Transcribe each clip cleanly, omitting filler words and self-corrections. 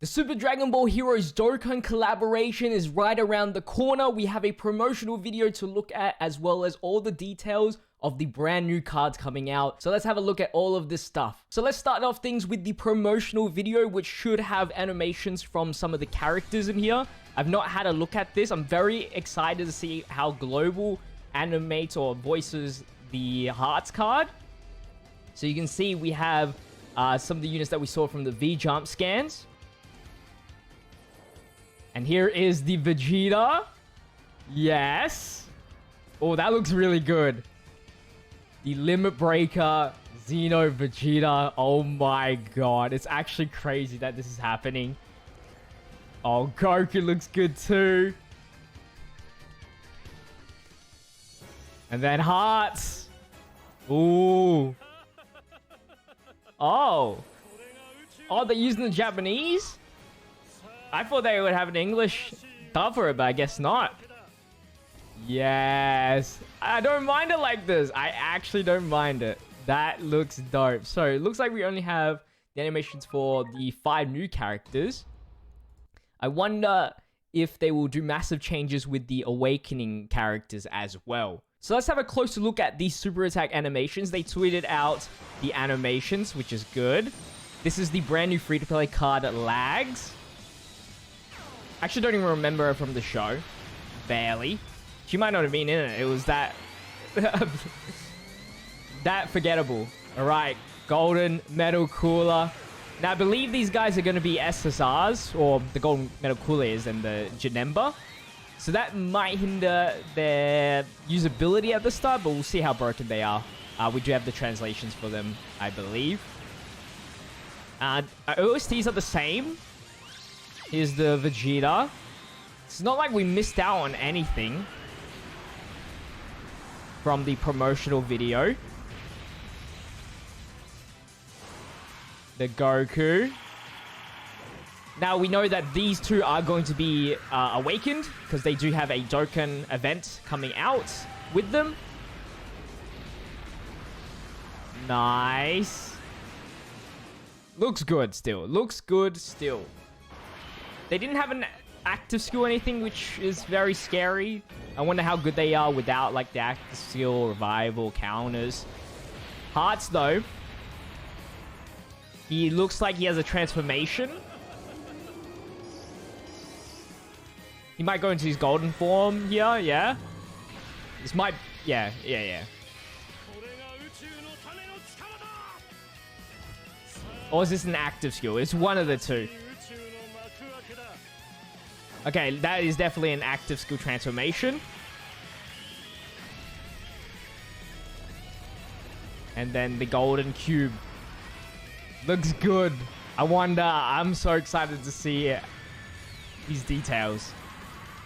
The Super Dragon Ball Heroes Dokkan collaboration is right around the corner. We have a promotional video to look at as well as all the details of the brand new cards coming out. So let's have a look at all of this stuff. So let's start off things with the promotional video, which should have animations from some of the characters in here. I've not had a look at this. I'm very excited to see how Global animates or voices the Hearts card. So you can see we have some of the units that we saw from the V-Jump scans. And here is the Vegeta. Yes. Oh, that looks really good. The Limit Breaker Xeno Vegeta. Oh my god. It's actually crazy that this is happening. Oh, Goku looks good too. And then Hearts. Ooh. Oh. Oh, they're using the Japanese? I thought they would have an English dub for it, but I guess not. Yes. I don't mind it like this. I actually don't mind it. That looks dope. So it looks like we only have the animations for the 5 new characters. I wonder if they will do massive changes with the Awakening characters as well. So let's have a closer look at these Super Attack animations. They tweeted out the animations, which is good. This is the brand new free-to-play card, Lags. Actually, don't even remember her from the show. Barely. She might not have been in it. It was that... that forgettable. Alright. Golden Metal Cooler. Now, I believe these guys are going to be SSRs. Or the Golden Metal Cooler is and the Janemba. So that might hinder their usability at the start. But we'll see how broken they are. We do have the translations for them, I believe. OSTs are the same. Here's the Vegeta. It's not like we missed out on anything from the promotional video. The Goku. Now, we know that these two are going to be awakened because they do have a Dokkan event coming out with them. Nice. Looks good still. Looks good still. They didn't have an active skill or anything, which is very scary. I wonder how good they are without, like, the active skill, revival, counters. Hearts, though. He looks like he has a transformation. He might go into his golden form here, yeah? This might... Yeah. Or is this an active skill? It's one of the two. Okay, that is definitely an active skill transformation. And then the golden cube. Looks good. I wonder, I'm so excited to see these details.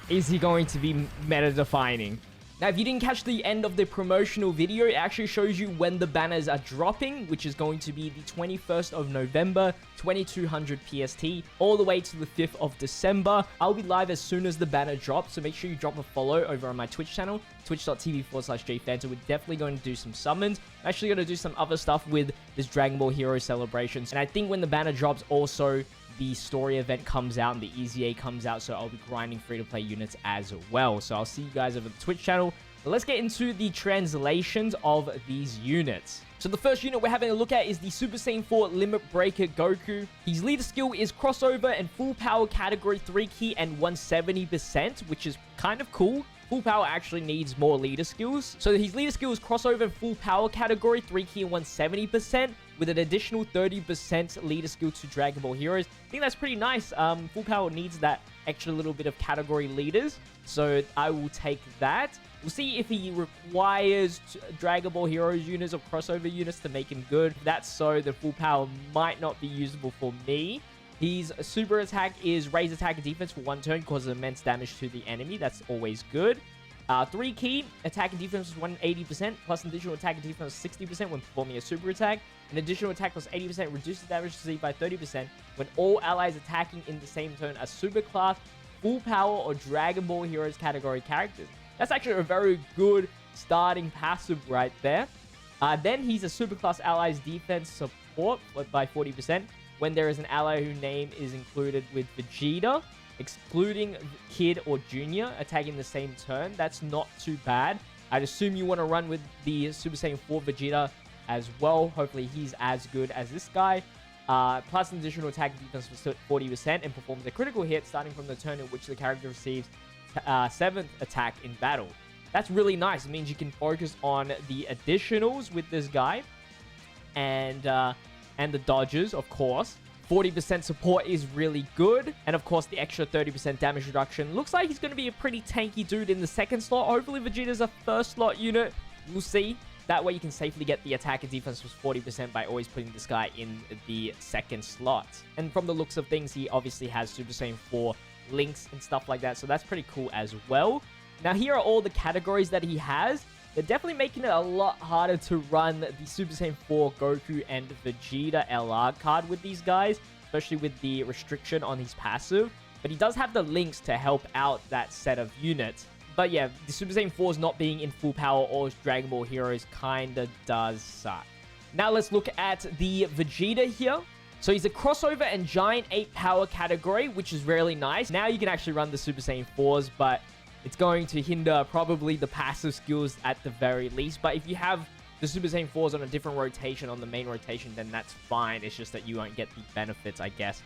Is he going to be meta-defining? Now, if you didn't catch the end of the promotional video, it actually shows you when the banners are dropping, which is going to be the 21st of November, 2200 PST, all the way to the 5th of December. I'll be live as soon as the banner drops, so make sure you drop a follow over on my Twitch channel, twitch.tv/JPhanta. We're definitely going to do some summons. I'm actually going to do some other stuff with this Dragon Ball Hero celebrations. And I think when the banner drops, also the story event comes out and the EZA comes out, so I'll be grinding free-to-play units as well. So I'll see you guys over the Twitch channel. But let's get into the translations of these units. So the first unit we're having a look at is the Super Saiyan 4 Limit Breaker Goku. His leader skill is crossover and full power category 3 key and 170%, which is kind of cool. Full power actually needs more leader skills. So his leader skill is crossover and full power category 3 key and 170%. With an additional 30% leader skill to Dragon Ball Heroes. I think that's pretty nice. Full power needs that extra little bit of category leaders. So I will take that. We'll see if he requires Dragon Ball Heroes units or crossover units to make him good. If that's so, the full power might not be usable for me. His super attack is raise attack and defense for 1 turn, causes immense damage to the enemy. That's always good. 3 key, attack and defense is 180%, plus additional attack and defense 60% when performing a super attack. An additional attack plus 80% reduces damage received by 30% when all allies attacking in the same turn are super class, full power, or Dragon Ball Heroes category characters. That's actually a very good starting passive right there. Then he's a super class allies defense support by 40%. when there is an ally whose name is included with Vegeta, excluding Kid or Junior, attacking the same turn. That's not too bad. I'd assume you want to run with the Super Saiyan 4 Vegeta as well. Hopefully he's as good as this guy. Plus an additional attack and defense for 40% and performs a critical hit starting from the turn in which the character receives 7th attack in battle. That's really nice. It means you can focus on the additionals with this guy and the dodges, of course. 40% support is really good. And of course, the extra 30% damage reduction. Looks like he's going to be a pretty tanky dude in the second slot. Hopefully, Vegeta's a first slot unit. We'll see. That way, you can safely get the attack and defense plus 40% by always putting this guy in the second slot. And from the looks of things, he obviously has Super Saiyan 4 links and stuff like that. So that's pretty cool as well. Now, here are all the categories that he has. They're definitely making it a lot harder to run the Super Saiyan 4 Goku and Vegeta LR card with these guys, especially with the restriction on his passive. But he does have the links to help out that set of units. But yeah, the Super Saiyan 4's not being in full power or Dragon Ball Heroes kinda does suck. Now let's look at the Vegeta here. So he's a crossover and giant 8 power category, which is really nice. Now you can actually run the Super Saiyan 4s, but it's going to hinder probably the passive skills at the very least. But if you have the Super Saiyan 4s on a different rotation, on the main rotation, then that's fine. It's just that you won't get the benefits, I guess,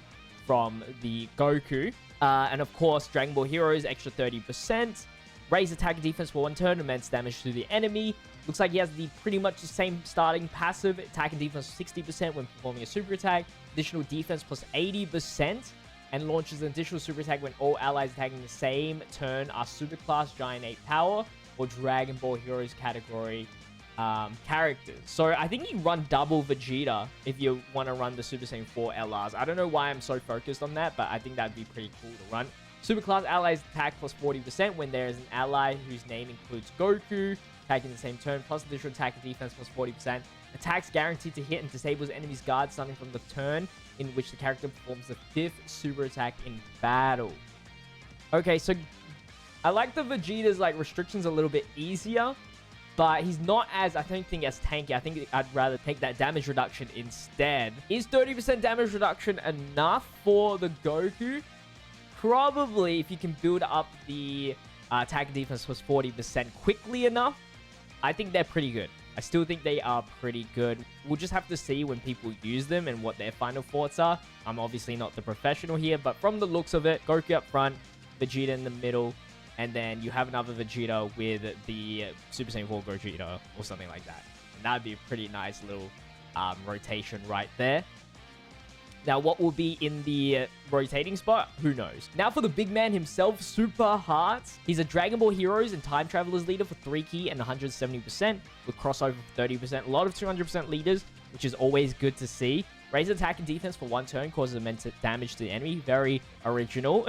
from the Goku. And of course, Dragon Ball Heroes, extra 30%. Raise attack and defense for 1 turn, immense damage to the enemy. Looks like he has pretty much the same starting passive. Attack and defense 60% when performing a super attack. Additional defense plus 80%. And launches an additional super attack when all allies attacking the same turn are super class, giant 8 power, or Dragon Ball Heroes category characters. So I think you run double Vegeta if you want to run the Super Saiyan 4 LRs. I don't know why I'm so focused on that, but I think that'd be pretty cool to run. Superclass allies attack plus 40% when there is an ally whose name includes Goku, attacking the same turn, plus additional attack and defense plus 40%. Attacks guaranteed to hit and disables enemies' guards starting from the turn in which the character performs the 5th super attack in battle. Okay, so I like the Vegeta's restrictions a little bit easier, but he's not as, I don't think, as tanky. I think I'd rather take that damage reduction instead. Is 30% damage reduction enough for the Goku? Probably, if you can build up the attack and defense plus 40% quickly enough, I think they're pretty good. I still think they are pretty good. We'll just have to see when people use them and what their final thoughts are. I'm obviously not the professional here, but from the looks of it, Goku up front, Vegeta in the middle, and then you have another Vegeta with the Super Saiyan 4 Gogeta or something like that. And that'd be a pretty nice little rotation right there. Now, what will be in the rotating spot? Who knows? Now, for the big man himself, Super Hearts. He's a Dragon Ball Heroes and Time Travelers leader for 3 key and 170%, with crossover for 30%. A lot of 200% leaders, which is always good to see. Raise attack and defense for 1 turn, causes immense damage to the enemy. Very original.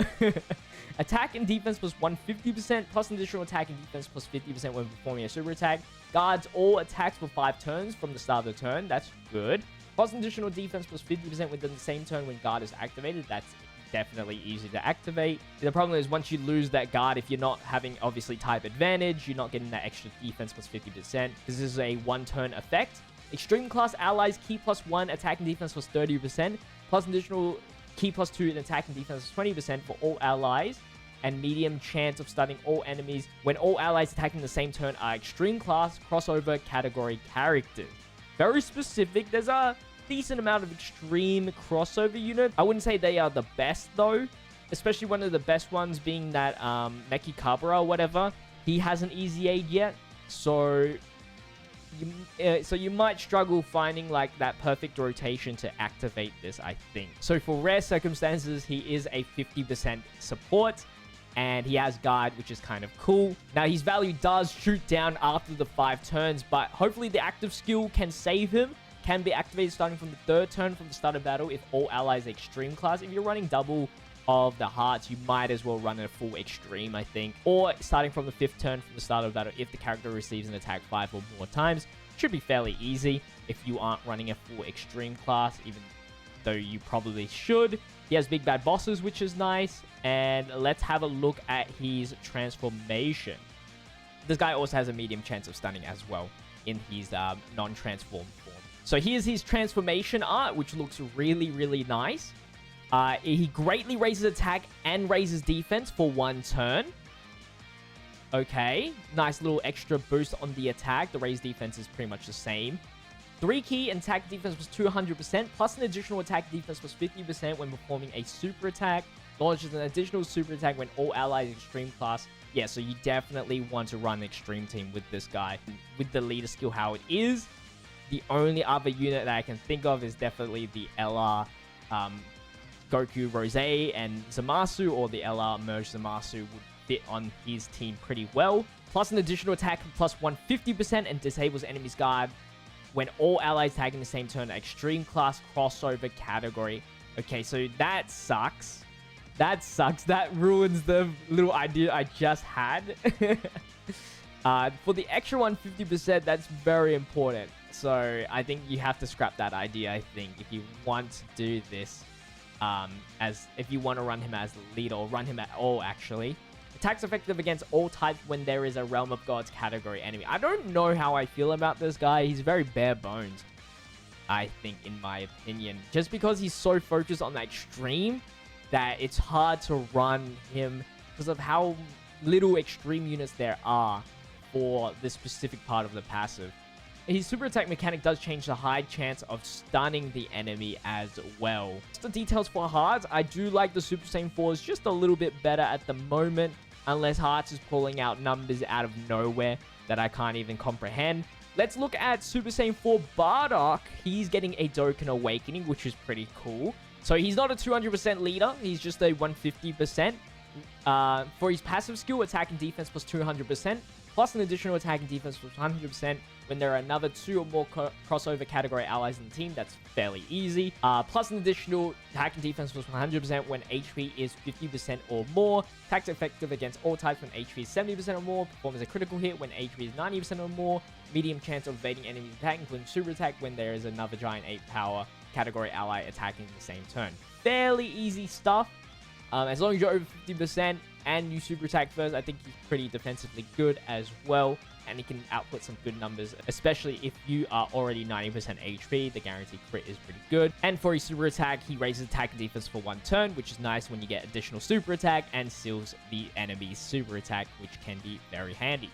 Attack and defense plus 150%, plus an additional attack and defense plus 50% when performing a super attack. Guards all attacks for 5 turns from the start of the turn. That's good. Plus an additional defense plus 50% within the same turn when guard is activated. That's definitely easy to activate. The problem is once you lose that guard, if you're not having, obviously, type advantage, you're not getting that extra defense plus 50%. This is a 1-turn effect. Extreme class allies, key plus 1, attack and defense plus 30%. Plus additional key plus 2 and attack and defense plus 20% for all allies. And medium chance of stunning all enemies when all allies attacking the same turn are extreme class crossover category characters. Very specific. There's a decent amount of extreme crossover units. I wouldn't say they are the best, though. Especially one of the best ones being that Meki Cabra or whatever. He hasn't easy aid yet. So you might struggle finding that perfect rotation to activate this, I think. So for rare circumstances, he is a 50% support. And he has guard, which is kind of cool. Now, his value does shoot down after the 5 turns, but hopefully the active skill can save him. Can be activated starting from the 3rd turn from the start of battle if all allies are extreme class. If you're running double of the hearts, you might as well run a full extreme, I think. Or starting from the 5th turn from the start of battle if the character receives an attack 5 or more times. Should be fairly easy if you aren't running a full extreme class, even though you probably should. He has big bad bosses, which is nice. And let's have a look at his transformation. This guy also has a medium chance of stunning as well in his non-transformed form. So here's his transformation art, which looks really, really nice. He greatly raises attack and raises defense for 1 turn. Okay, nice little extra boost on the attack. The raised defense is pretty much the same. 3 key and attack defense was 200%, plus an additional attack defense was 50% when performing a super attack. Launches an additional super attack when all allies extreme class. Yeah, so you definitely want to run extreme team with this guy. With the leader skill how it is, the only other unit that I can think of is definitely the LR Goku, Rose, and Zamasu, or the LR Merge Zamasu would fit on his team pretty well. Plus an additional attack plus 150% and disables enemy's guard when all allies tag in the same turn. Extreme class crossover category. Okay, so that sucks. That sucks. That ruins the little idea I just had. For the extra 150%, that's very important. So I think you have to scrap that idea, I think, if you want to do this. If you want to run him as the leader, or run him at all, actually. Attacks effective against all types when there is a Realm of Gods category enemy. I don't know how I feel about this guy. He's very bare bones, I think, in my opinion. Just because he's so focused on the extreme that it's hard to run him because of how little extreme units there are for this specific part of the passive. His super attack mechanic does change the high chance of stunning the enemy as well. Just the details for Hearts, I do like the Super Saiyan 4s just a little bit better at the moment, unless Hearts is pulling out numbers out of nowhere that I can't even comprehend. Let's look at Super Saiyan 4 Bardock. He's getting a Dokkan Awakening, which is pretty cool. So he's not a 200% leader, he's just a 150%. For his passive skill, attack and defense plus 200%, plus an additional attack and defense plus 100% when there are another 2 or more crossover category allies in the team. That's fairly easy. Plus an additional attack and defense plus 100% when HP is 50% or more. Attacks effective against all types when HP is 70% or more. Performs a critical hit when HP is 90% or more. Medium chance of evading enemies' attack, including super attack when there is another giant 8 power category ally attacking the same turn. Fairly easy stuff. As long as you're over 50% and you super attack first, I think he's pretty defensively good as well. And he can output some good numbers, especially if you are already 90% HP. The guaranteed crit is pretty good. And for his super attack, he raises attack and defense for 1 turn, which is nice when you get additional super attack, and seals the enemy's super attack, which can be very handy.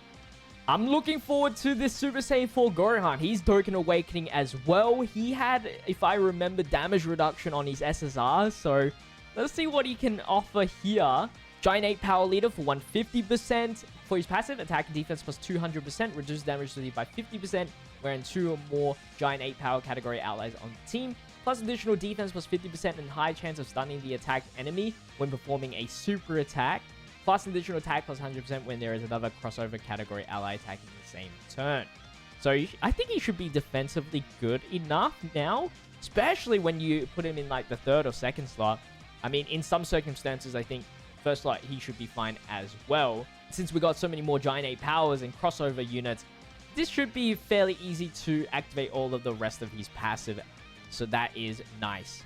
I'm looking forward to this Super Saiyan 4 Gohan. He's Dokkan Awakening as well. He had, if I remember, damage reduction on his SSR, so let's see what he can offer here. Giant 8 power leader for 150%. For his passive, attack and defense plus 200%. Reduces damage to by 50% when 2 or more giant 8 power category allies on the team. Plus additional defense plus 50% and high chance of stunning the attacked enemy when performing a super attack. Plus additional attack plus 100% when there is another crossover category ally attacking the same turn. So I think he should be defensively good enough now, especially when you put him in like the 3rd or 2nd slot. I mean, in some circumstances, I think first slot he should be fine as well. Since we got so many more giant 8 powers and crossover units, this should be fairly easy to activate all of the rest of his passive. So that is nice.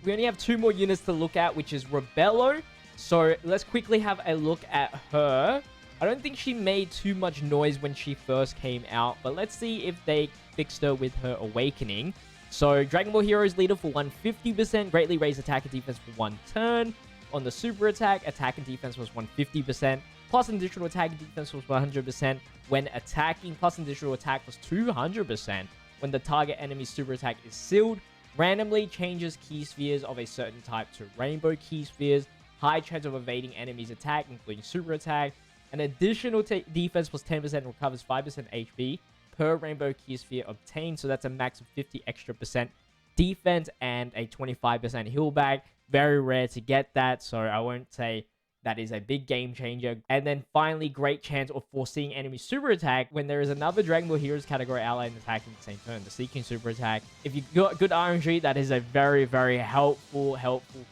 We only have 2 more units to look at, which is Rebello. So let's quickly have a look at her. I don't think she made too much noise when she first came out, but let's see if they fixed her with her awakening. So Dragon Ball Heroes leader for 150%, greatly raised attack and defense for 1 turn. On the super attack and defense was 150%, plus an additional attack and defense was 100% when attacking, plus an additional attack was 200% when the target enemy's super attack is sealed. Randomly changes key spheres of a certain type to rainbow key spheres. High chance of evading enemy's attack, including super attack. An additional defense plus 10% recovers 5% HP per rainbow key sphere obtained. So that's a max of 50 extra percent defense and a 25% heal back. Very rare to get that, so I won't say that is a big game changer. And then finally, great chance of foreseeing enemy super attack when there is another Dragon Ball Heroes category ally attacking the same turn. The Seeking super attack. If you got good RNG, that is a very, very helpful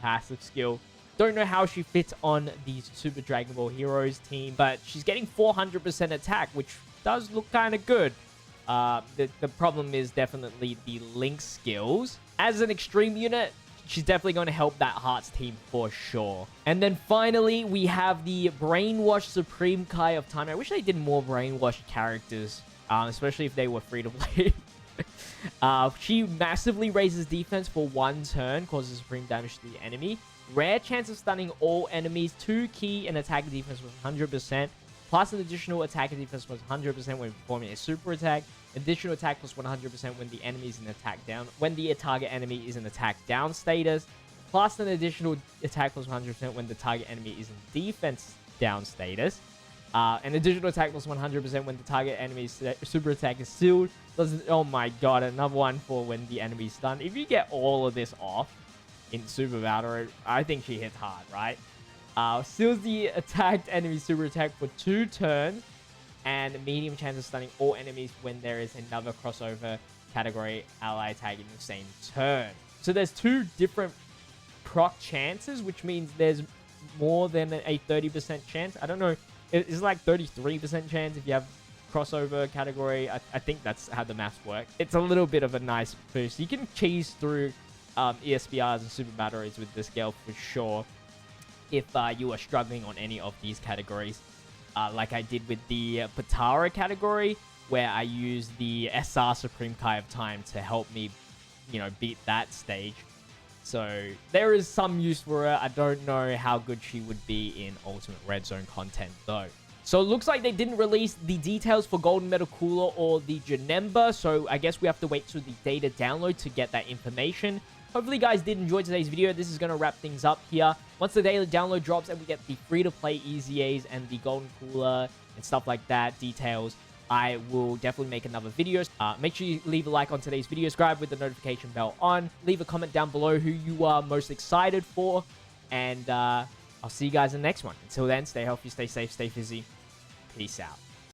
passive skill. Don't know how she fits on the Super Dragon Ball Heroes team, but she's getting 400% attack, which does look kind of good. The problem is definitely the Link skills. As an extreme unit, she's definitely going to help that Hearts team for sure. And then finally, we have the Brainwash Supreme Kai of Time. I wish they did more Brainwash characters, especially if they were free to play. She massively raises defense for 1 turn, causes supreme damage to the enemy. Rare chance of stunning all enemies. 2 key and attack defense was 100%. Plus an additional attack and defense was 100% when performing a super attack. Additional attack plus 100% when the enemy is in attack down. When the target enemy is in attack down status. Plus an additional attack plus 100% when the target enemy is in defense down status. An additional attack plus 100% when the target enemy's super attack is sealed. Oh my god, another one for when the enemy is stunned. If you get all of this off in Super Battle, I think she hits hard, right? Seals the attacked enemy super attack for 2 turns. And medium chance of stunning all enemies when there is another crossover category ally tag in the same turn. So there's 2 different proc chances, which means there's more than a 30% chance. I don't know. It's like 33% chance if you have crossover category. I think that's how the maths work. It's a little bit of a nice boost. You can cheese through ESBRs and super batteries with this girl for sure if you are struggling on any of these categories. Like I did with the Patara category, where I used the SR Supreme Kai of Time to help me, beat that stage. So there is some use for her. I don't know how good she would be in Ultimate Red Zone content though. So it looks like they didn't release the details for Golden Metal Cooler or the Janemba. So I guess we have to wait till the data download to get that information. Hopefully you guys did enjoy today's video. This is going to wrap things up here. Once the daily download drops and we get the free-to-play EZAs and the Golden Cooler and stuff like that, details, I will definitely make another video. Make sure you leave a like on today's video, subscribe with the notification bell on, leave a comment down below who you are most excited for, and I'll see you guys in the next one. Until then, stay healthy, stay safe, stay fizzy. Peace out.